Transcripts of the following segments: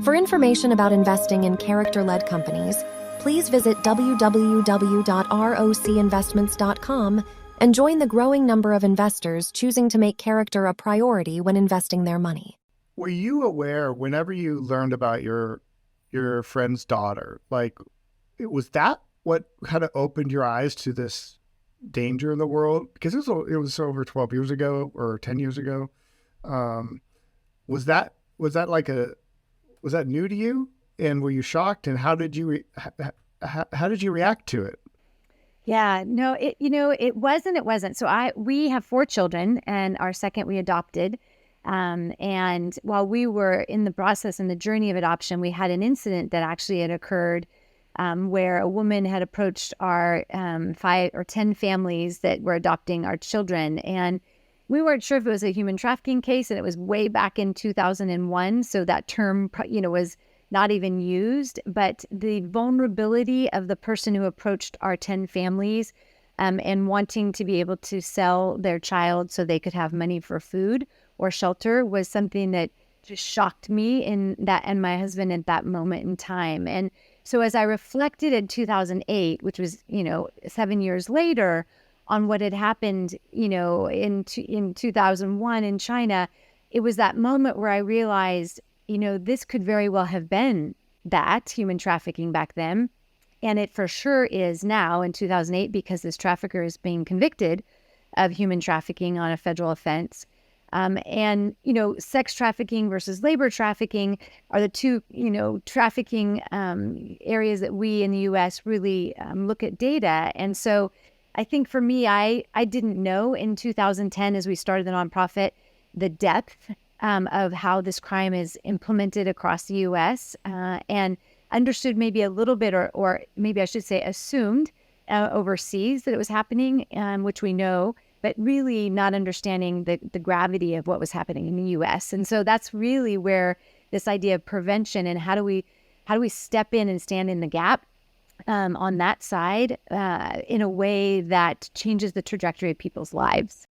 For information about investing in character-led companies, please visit www.rocinvestments.com and join the growing number of investors choosing to make character a priority when investing their money. Were you aware whenever you learned about your friend's daughter, like, was that what kind of opened your eyes to this danger in the world? Because it was over 12 years ago or 10 years ago. Was that new to you? And were you shocked? And how did you react to it? Yeah, no, it wasn't. So we have 4 children, and our second we adopted. And while we were in the process and the journey of adoption, we had an incident that actually had occurred where a woman had approached our 5 or 10 families that were adopting our children. And we weren't sure if it was a human trafficking case, and it was way back in 2001. So that term, was not even used. But the vulnerability of the person who approached our 10 families and wanting to be able to sell their child so they could have money for food or shelter was something that just shocked me and my husband at that moment in time. And so as I reflected in 2008, which was, 7 years later, on what had happened, in 2001 in China, it was that moment where I realized, this could very well have been that human trafficking back then. And it for sure is now in 2008, because this trafficker is being convicted of human trafficking on a federal offense. And sex trafficking versus labor trafficking are the two, trafficking areas that we in the U.S. really look at data. And so I think for me, I didn't know in 2010, as we started the nonprofit, the depth of how this crime is implemented across the U.S. And understood maybe a little bit, or maybe I should say assumed overseas that it was happening, which we know, but really not understanding the gravity of what was happening in the U.S. And so that's really where this idea of prevention and how do we step in and stand in the gap on that side in a way that changes the trajectory of people's lives.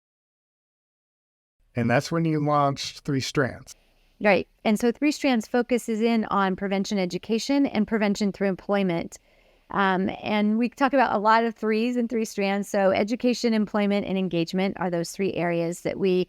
And that's when you launched Three Strands. Right. And so Three Strands focuses in on prevention education and prevention through employment. And we talk about a lot of threes in Three Strands. So education, employment, and engagement are those 3 areas that we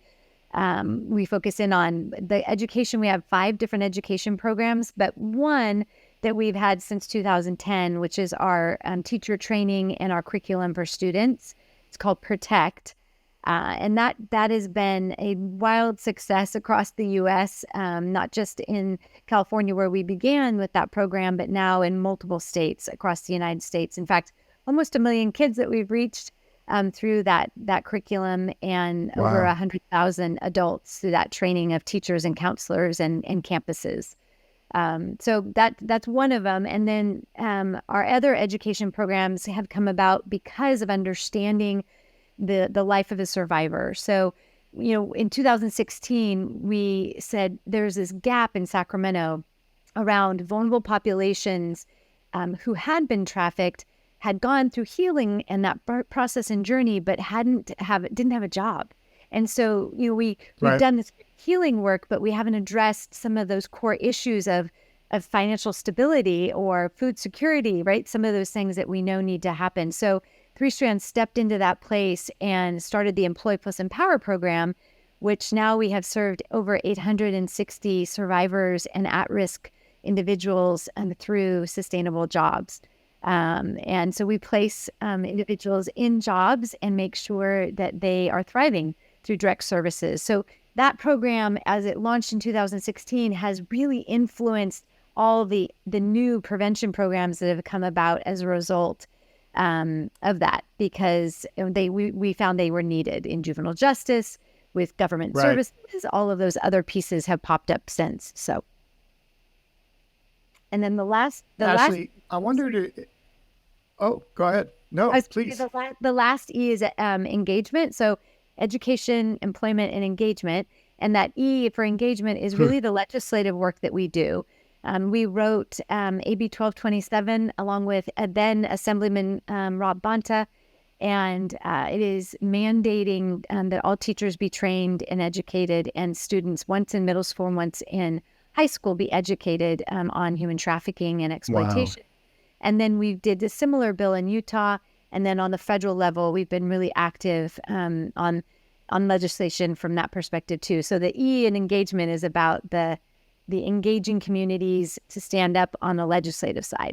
focus in on. The education, we have 5 different education programs, but one that we've had since 2010, which is our teacher training and our curriculum for students. It's called Protect. And that has been a wild success across the U.S., not just in California where we began with that program, but now in multiple states across the United States. In fact, almost 1 million kids that we've reached through that curriculum, and Wow. over 100,000 adults through that training of teachers and counselors and campuses. So that's one of them. And then our other education programs have come about because of understanding the life of a survivor. So, in 2016, we said there's this gap in Sacramento around vulnerable populations who had been trafficked, had gone through healing and that process and journey, but didn't have a job. And so, we've Right. done this healing work, but we haven't addressed some of those core issues of financial stability or food security, right? Some of those things that we know need to happen. So Three Strands stepped into that place and started the Employ Plus Empower program, which now we have served over 860 survivors and at-risk individuals through sustainable jobs. And so we place individuals in jobs and make sure that they are thriving through direct services. So that program, as it launched in 2016, has really influenced all the new prevention programs that have come about as a result of that, because we found they were needed in juvenile justice, with government Right. services. All of those other pieces have popped up since. So, and then Ashlie, I wondered. Oh, go ahead. No, please. The last E is engagement. So education, employment, and engagement. And that E for engagement is really the legislative work that we do. We wrote AB 1227 along with then Assemblyman Rob Bonta, and it is mandating that all teachers be trained and educated, and students once in middle school and once in high school be educated on human trafficking and Wow. exploitation. And then we did a similar bill in Utah. And then on the federal level, we've been really active on legislation from that perspective too. So the E in engagement is about the engaging communities to stand up on the legislative side.